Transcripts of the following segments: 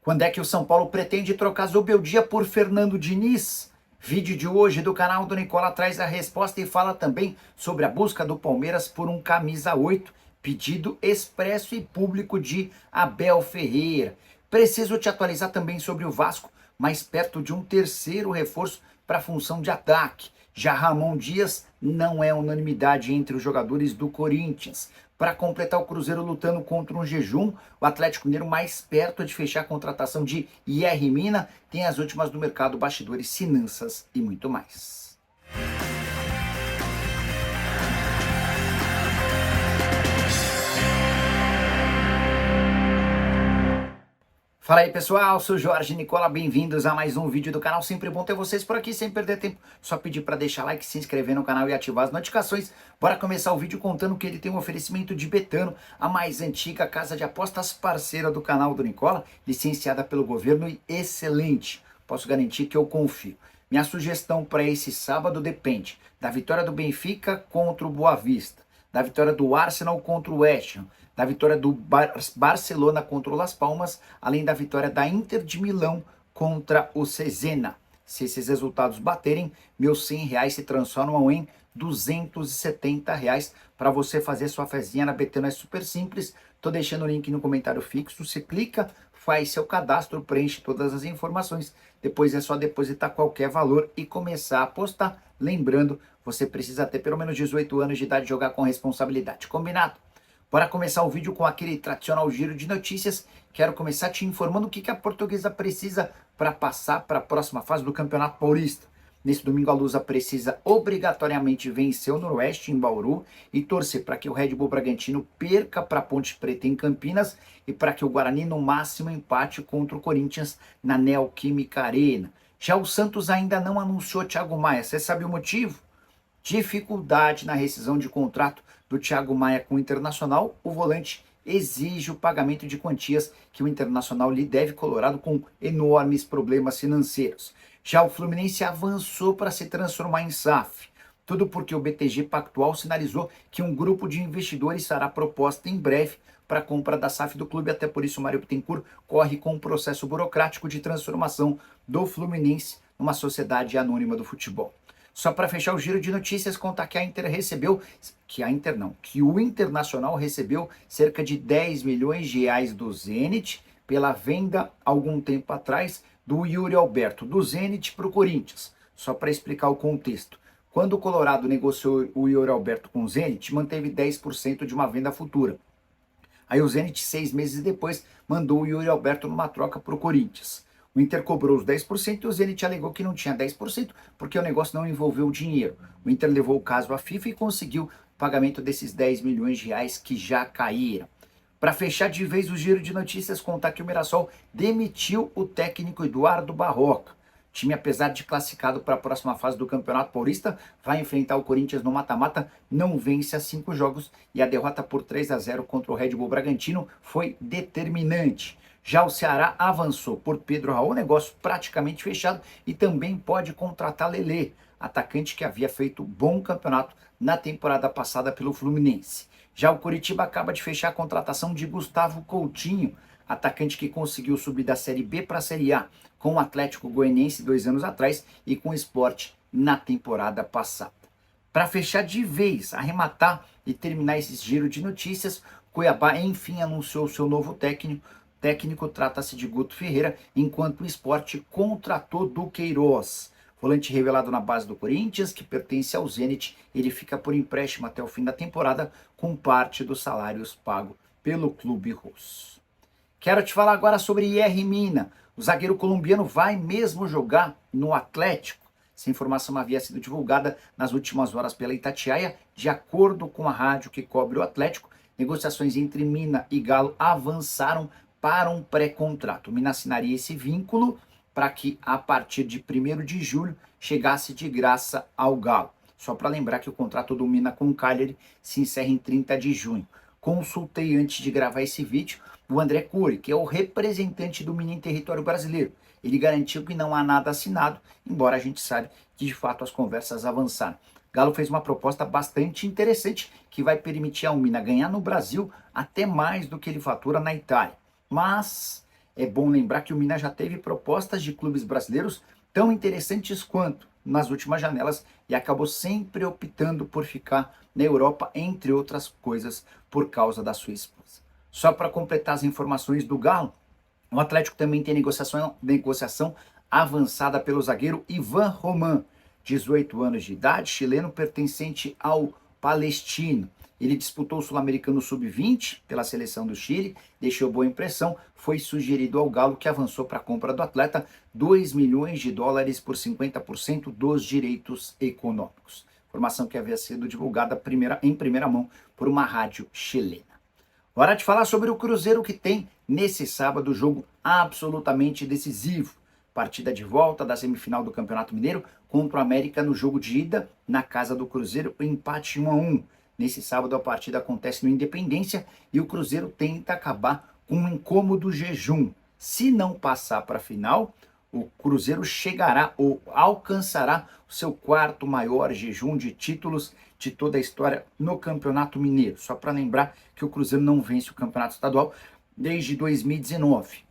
Quando é que o São Paulo pretende trocar Zubeldia por Fernando Diniz? Vídeo de hoje do canal do Nicola traz a resposta e fala também sobre a busca do Palmeiras por um camisa 8, pedido expresso e público de Abel Ferreira. Preciso te atualizar também sobre o Vasco, mais perto de um terceiro reforço para a função de ataque. Já Ramon Dias não é unanimidade entre os jogadores do Corinthians. Para completar, o Cruzeiro lutando contra um jejum, o Atlético Mineiro mais perto de fechar a contratação de IR Mina, tem as últimas do mercado, bastidores, finanças e muito mais. Fala aí pessoal, sou Jorge Nicola, bem-vindos a mais um vídeo do canal, sempre bom ter vocês por aqui, sem perder tempo, só pedir para deixar like, se inscrever no canal e ativar as notificações. Bora começar o vídeo contando que ele tem um oferecimento de Betano, a mais antiga casa de apostas parceira do canal do Nicola, licenciada pelo governo e excelente, posso garantir que eu confio. Minha sugestão para esse sábado depende da vitória do Benfica contra o Boa Vista, da vitória do Arsenal contra o West Ham, da vitória do Barcelona contra o Las Palmas, além da vitória da Inter de Milão contra o Cesena. Se esses resultados baterem, meus R$100 se transformam em R$270 para você fazer sua fezinha na Betano. É super simples, tô deixando o link no comentário fixo, você clica, faz seu cadastro, preenche todas as informações, depois é só depositar qualquer valor e começar a apostar. Lembrando, você precisa ter pelo menos 18 anos de idade e jogar com responsabilidade, combinado? Bora começar o vídeo com aquele tradicional giro de notícias. Quero começar te informando o que a Portuguesa precisa para passar para a próxima fase do Campeonato Paulista. Nesse domingo a Lusa precisa obrigatoriamente vencer o Noroeste em Bauru e torcer para que o Red Bull Bragantino perca para a Ponte Preta em Campinas e para que o Guarani no máximo empate contra o Corinthians na Neoquímica Arena. Já o Santos ainda não anunciou Thiago Maia, você sabe o motivo? Dificuldade na rescisão de contrato do Thiago Maia com o Internacional, o volante exige o pagamento de quantias que o Internacional lhe deve, Colorado com enormes problemas financeiros. Já o Fluminense avançou para se transformar em SAF, tudo porque o BTG Pactual sinalizou que um grupo de investidores fará proposta em breve para a compra da SAF do clube, até por isso o Mário Bittencourt corre com um processo burocrático de transformação do Fluminense numa sociedade anônima do futebol. Só para fechar o giro de notícias, contar que que o Internacional recebeu cerca de 10 milhões de reais do Zenit pela venda algum tempo atrás do Yuri Alberto do Zenit para o Corinthians. Só para explicar o contexto. Quando o Colorado negociou o Yuri Alberto com o Zenit, manteve 10% de uma venda futura. Aí o Zenit, 6 meses depois, mandou o Yuri Alberto numa troca para o Corinthians. O Inter cobrou os 10% e o Zenit alegou que não tinha 10% porque o negócio não envolveu dinheiro. O Inter levou o caso à FIFA e conseguiu o pagamento desses 10 milhões de reais que já caíram. Para fechar de vez o giro de notícias, contar que o Mirassol demitiu o técnico Eduardo Barroca. O time, apesar de classificado para a próxima fase do Campeonato Paulista, vai enfrentar o Corinthians no mata-mata, não vence há 5 jogos e a derrota por 3-0 contra o Red Bull Bragantino foi determinante. Já o Ceará avançou por Pedro Raul, negócio praticamente fechado, e também pode contratar Lelê, atacante que havia feito bom campeonato na temporada passada pelo Fluminense. Já o Coritiba acaba de fechar a contratação de Gustavo Coutinho, atacante que conseguiu subir da Série B para a Série A com o Atlético Goianiense 2 anos atrás e com o Sport na temporada passada. Para fechar de vez, arrematar e terminar esse giro de notícias, Cuiabá enfim anunciou seu novo técnico. Técnico trata-se de Guto Ferreira, enquanto o Sport contratou Duqueiroz. Volante revelado na base do Corinthians, que pertence ao Zenit, ele fica por empréstimo até o fim da temporada, com parte dos salários pagos pelo clube russo. Quero te falar agora sobre IR Mina. O zagueiro colombiano vai mesmo jogar no Atlético. Essa informação havia sido divulgada nas últimas horas pela Itatiaia. De acordo com a rádio que cobre o Atlético, negociações entre Mina e Galo avançaram para um pré-contrato. O Mina assinaria esse vínculo para que a partir de 1º de julho chegasse de graça ao Galo. Só para lembrar que o contrato do Mina com o Cagliari se encerra em 30 de junho. Consultei antes de gravar esse vídeo o André Cury, que é o representante do Mina em território brasileiro. Ele garantiu que não há nada assinado, embora a gente saiba que de fato as conversas avançaram. Galo fez uma proposta bastante interessante que vai permitir ao Mina ganhar no Brasil até mais do que ele fatura na Itália. Mas é bom lembrar que o Minas já teve propostas de clubes brasileiros tão interessantes quanto nas últimas janelas e acabou sempre optando por ficar na Europa, entre outras coisas, por causa da sua esposa. Só para completar as informações do Galo, o Atlético também tem negociação avançada pelo zagueiro Ivan Roman, 18 anos de idade, chileno pertencente ao Palestino. Ele disputou o Sul-Americano Sub-20 pela seleção do Chile, deixou boa impressão, foi sugerido ao Galo, que avançou para a compra do atleta, $2 milhões por 50% dos direitos econômicos. Informação que havia sido divulgada em primeira mão por uma rádio chilena. Hora de falar sobre o Cruzeiro, que tem nesse sábado jogo absolutamente decisivo. Partida de volta da semifinal do Campeonato Mineiro contra o América no jogo de ida na casa do Cruzeiro, empate 1-1. Nesse sábado a partida acontece no Independência e o Cruzeiro tenta acabar com um incômodo jejum. Se não passar para a final, o Cruzeiro chegará ou alcançará o seu quarto maior jejum de títulos de toda a história no Campeonato Mineiro. Só para lembrar que o Cruzeiro não vence o Campeonato Estadual desde 2019.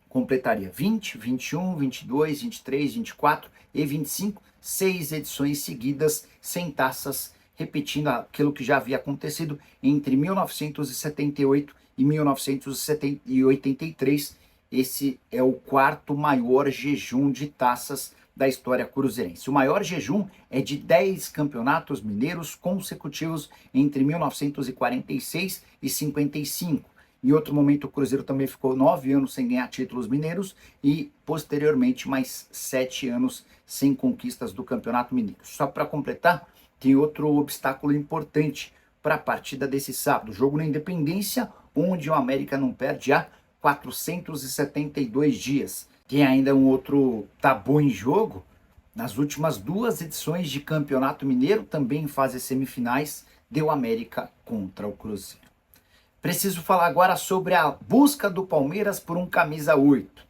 Completaria 20, 21, 22, 23, 24 e 25, 6 edições seguidas sem taças, repetindo aquilo que já havia acontecido entre 1978 e 1983. Esse é o quarto maior jejum de taças da história cruzeirense. O maior jejum é de 10 campeonatos mineiros consecutivos entre 1946 e 55. Em outro momento, o Cruzeiro também ficou 9 anos sem ganhar títulos mineiros e, posteriormente, mais 7 anos sem conquistas do Campeonato Mineiro. Só para completar, tem outro obstáculo importante para a partida desse sábado. Jogo na Independência, onde o América não perde há 472 dias. Tem ainda um outro tabu em jogo. Nas últimas 2 edições de Campeonato Mineiro, também em fases semifinais, deu América contra o Cruzeiro. Preciso falar agora sobre a busca do Palmeiras por um camisa 8.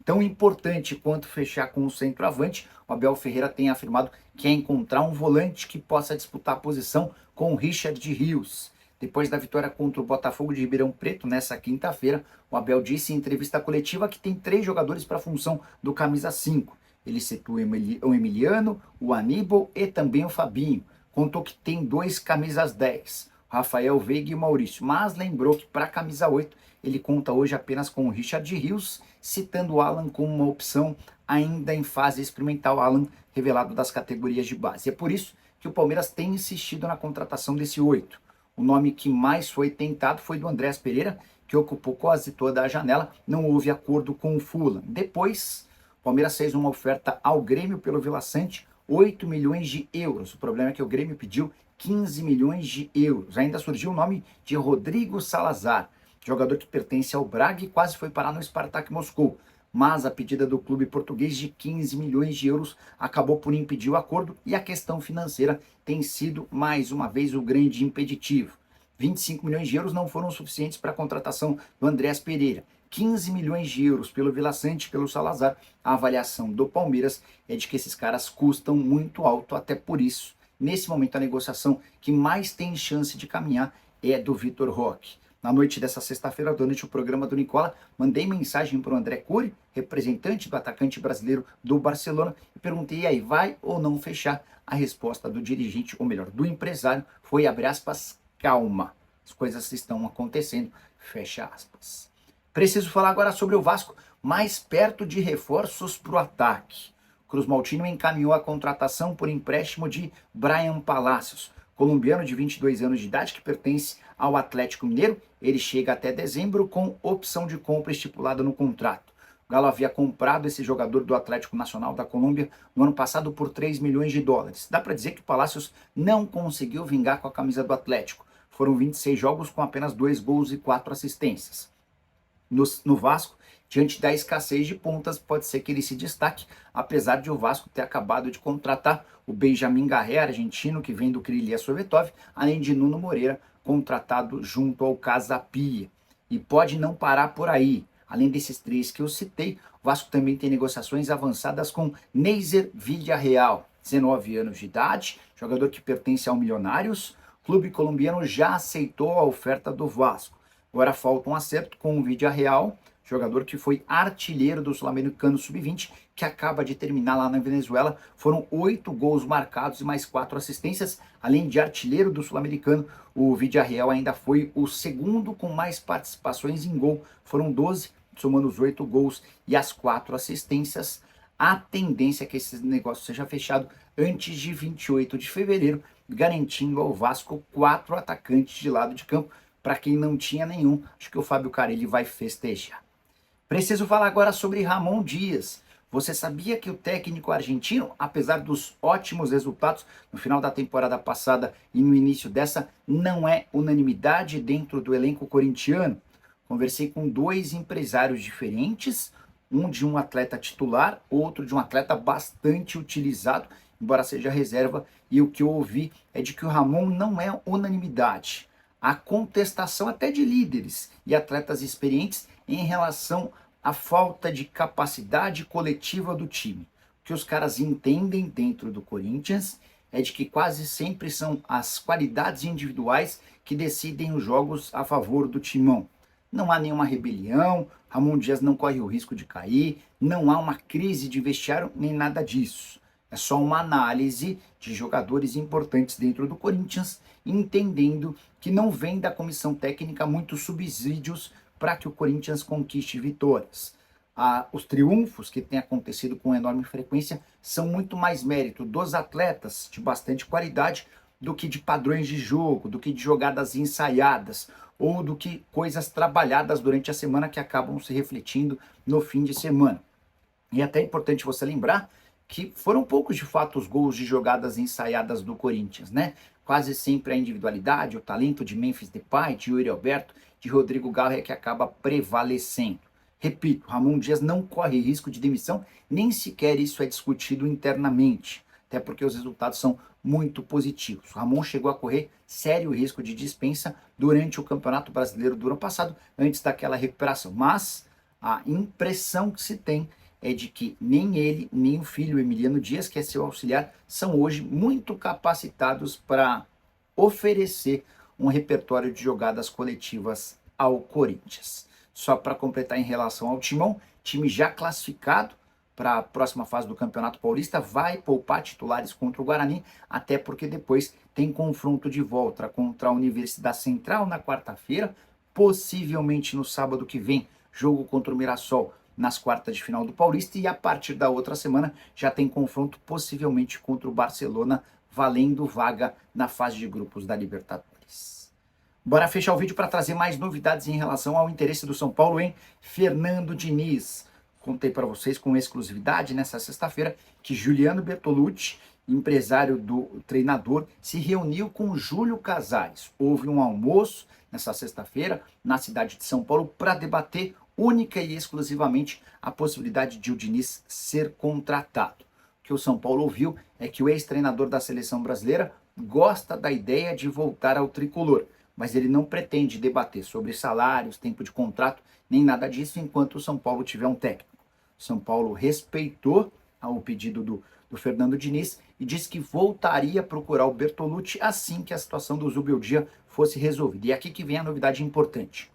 Tão importante quanto fechar com o centroavante, o Abel Ferreira tem afirmado que quer encontrar um volante que possa disputar a posição com o Richard Rios. Depois da vitória contra o Botafogo de Ribeirão Preto, nessa quinta-feira, o Abel disse em entrevista coletiva que tem 3 jogadores para a função do camisa 5. Ele citou o Emiliano, o Aníbal e também o Fabinho. Contou que tem 2 camisas 10. Rafael Veiga e Maurício, mas lembrou que para a camisa 8 ele conta hoje apenas com o Richard Rios, citando o Alan como uma opção ainda em fase experimental, Alan revelado das categorias de base. É por isso que o Palmeiras tem insistido na contratação desse 8. O nome que mais foi tentado foi do Andréas Pereira, que ocupou quase toda a janela, não houve acordo com o Fulham. Depois, o Palmeiras fez uma oferta ao Grêmio pelo Vila Sante, 8 milhões de euros. O problema é que o Grêmio pediu 15 milhões de euros. Ainda surgiu o nome de Rodrigo Salazar, jogador que pertence ao Braga e quase foi parar no Spartak Moscou. Mas a pedida do clube português de 15 milhões de euros acabou por impedir o acordo e a questão financeira tem sido, mais uma vez, o grande impeditivo. 25 milhões de euros não foram suficientes para a contratação do Andréas Pereira. 15 milhões de euros pelo Vila Sante e pelo Salazar. A avaliação do Palmeiras é de que esses caras custam muito alto, até por isso nesse momento a negociação que mais tem chance de caminhar é do Vitor Roque. Na noite dessa sexta-feira, durante o programa do Nicola, mandei mensagem para o André Cury, representante do atacante brasileiro do Barcelona, e perguntei aí, vai ou não fechar? A resposta do dirigente, ou melhor, do empresário, foi, abre aspas, calma. As coisas estão acontecendo, fecha aspas. Preciso falar agora sobre o Vasco, mais perto de reforços para o ataque. Cruz Maltino encaminhou a contratação por empréstimo de Brian Palacios, colombiano de 22 anos de idade que pertence ao Atlético Mineiro. Ele chega até dezembro com opção de compra estipulada no contrato. O Galo havia comprado esse jogador do Atlético Nacional da Colômbia no ano passado por 3 milhões de dólares. Dá para dizer que o Palacios não conseguiu vingar com a camisa do Atlético. Foram 26 jogos com apenas 2 gols e 4 assistências. No Vasco, diante da escassez de pontas, pode ser que ele se destaque, apesar de o Vasco ter acabado de contratar o Benjamin Garré, argentino, que vem do Krylia Sovetov, além de Nuno Moreira, contratado junto ao Casa Pia. E pode não parar por aí. Além desses 3 que eu citei, o Vasco também tem negociações avançadas com Neiser Villarreal, 19 anos de idade, jogador que pertence ao Milionários. O clube colombiano já aceitou a oferta do Vasco. Agora falta um acerto com o Villarreal, jogador que foi artilheiro do Sul-Americano Sub-20, que acaba de terminar lá na Venezuela. Foram 8 gols marcados e mais 4 assistências. Além de artilheiro do Sul-Americano, o Villarreal ainda foi o segundo com mais participações em gol. Foram 12, somando os 8 gols e as 4 assistências. A tendência é que esse negócio seja fechado antes de 28 de fevereiro, garantindo ao Vasco 4 atacantes de lado de campo. Para quem não tinha nenhum, acho que o Fábio Carelli vai festejar. Preciso falar agora sobre Ramon Dias. Você sabia que o técnico argentino, apesar dos ótimos resultados no final da temporada passada e no início dessa, não é unanimidade dentro do elenco corintiano? Conversei com 2 empresários diferentes, um de um atleta titular, outro de um atleta bastante utilizado, embora seja reserva, e o que eu ouvi é de que o Ramon não é unanimidade. Há contestação até de líderes e atletas experientes em relação à falta de capacidade coletiva do time. O que os caras entendem dentro do Corinthians é de que quase sempre são as qualidades individuais que decidem os jogos a favor do timão. Não há nenhuma rebelião, Ramon Dias não corre o risco de cair, não há uma crise de vestiário nem nada disso. É só uma análise de jogadores importantes dentro do Corinthians, entendendo que não vem da comissão técnica muitos subsídios para que o Corinthians conquiste vitórias. Os triunfos que têm acontecido com enorme frequência são muito mais mérito dos atletas de bastante qualidade do que de padrões de jogo, do que de jogadas ensaiadas ou do que coisas trabalhadas durante a semana que acabam se refletindo no fim de semana. E é até importante você lembrar que foram poucos de fato os gols de jogadas ensaiadas do Corinthians, né? Quase sempre a individualidade, o talento de Memphis Depay, de Yuri Alberto, de Rodrigo Galo é que acaba prevalecendo. Repito, Ramon Dias não corre risco de demissão, nem sequer isso é discutido internamente, até porque os resultados são muito positivos. O Ramon chegou a correr sério risco de dispensa durante o Campeonato Brasileiro do ano passado, antes daquela recuperação, mas a impressão que se tem é de que nem ele, nem o filho Emiliano Dias, que é seu auxiliar, são hoje muito capacitados para oferecer um repertório de jogadas coletivas ao Corinthians. Só para completar em relação ao Timão, time já classificado para a próxima fase do Campeonato Paulista, vai poupar titulares contra o Guarani, até porque depois tem confronto de volta contra a Universidade Central na quarta-feira, possivelmente no sábado que vem, jogo contra o Mirassol nas quartas de final do Paulista, e a partir da outra semana já tem confronto possivelmente contra o Barcelona, valendo vaga na fase de grupos da Libertadores. Bora fechar o vídeo para trazer mais novidades em relação ao interesse do São Paulo em Fernando Diniz. Contei para vocês com exclusividade nessa sexta-feira que Juliano Bertolucci, empresário do treinador, se reuniu com Júlio Casares. Houve um almoço nessa sexta-feira na cidade de São Paulo para debater única e exclusivamente a possibilidade de o Diniz ser contratado. O que o São Paulo ouviu é que o ex-treinador da seleção brasileira gosta da ideia de voltar ao tricolor, mas ele não pretende debater sobre salários, tempo de contrato, nem nada disso enquanto o São Paulo tiver um técnico. O São Paulo respeitou o pedido do Fernando Diniz e disse que voltaria a procurar o Bertolucci assim que a situação do Zubeldia fosse resolvida. E aqui que vem a novidade importante.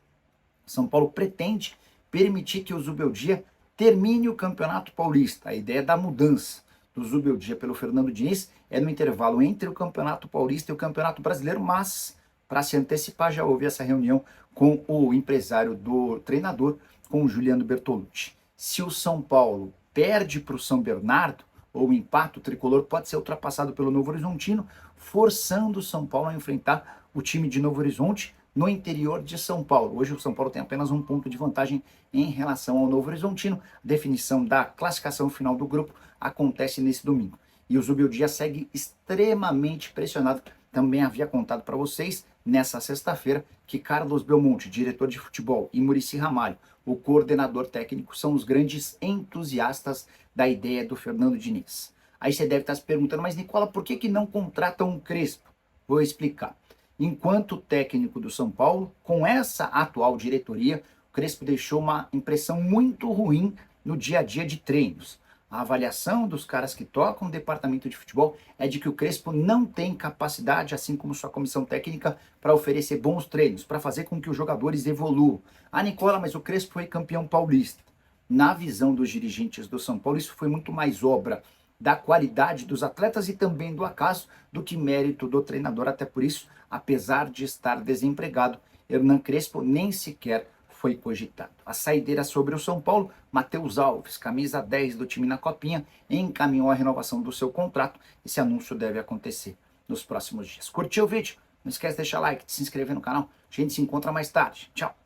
São Paulo pretende permitir que o Zubeldia termine o Campeonato Paulista. A ideia da mudança do Zubeldia pelo Fernando Diniz é no intervalo entre o Campeonato Paulista e o Campeonato Brasileiro, mas para se antecipar já houve essa reunião com o empresário do treinador, com o Juliano Bertolucci. Se o São Paulo perde para o São Bernardo, ou o empate, o tricolor pode ser ultrapassado pelo Novo Horizontino, forçando o São Paulo a enfrentar o time de Novo Horizonte no interior de São Paulo. Hoje o São Paulo tem apenas um ponto de vantagem em relação ao Novo Horizontino. A definição da classificação final do grupo acontece nesse domingo. E o Zubeldia segue extremamente pressionado. Também havia contado para vocês nessa sexta-feira que Carlos Belmonte, diretor de futebol, e Muricy Ramalho, o coordenador técnico, são os grandes entusiastas da ideia do Fernando Diniz. Aí você deve estar se perguntando, mas Nicola, por que não contratam um Crespo? Vou explicar. Enquanto técnico do São Paulo, com essa atual diretoria, o Crespo deixou uma impressão muito ruim no dia a dia de treinos. A avaliação dos caras que tocam o departamento de futebol é de que o Crespo não tem capacidade, assim como sua comissão técnica, para oferecer bons treinos, para fazer com que os jogadores evoluam. Ah, Nicola, mas o Crespo foi campeão paulista. Na visão dos dirigentes do São Paulo, isso foi muito mais obra da qualidade dos atletas e também do acaso do que mérito do treinador. Até por isso, apesar de estar desempregado, Hernan Crespo nem sequer foi cogitado. A saideira sobre o São Paulo, Matheus Alves, camisa 10 do time na Copinha, encaminhou a renovação do seu contrato. Esse anúncio deve acontecer nos próximos dias. Curtiu o vídeo? Não esquece de deixar like, de se inscrever no canal. A gente se encontra mais tarde. Tchau!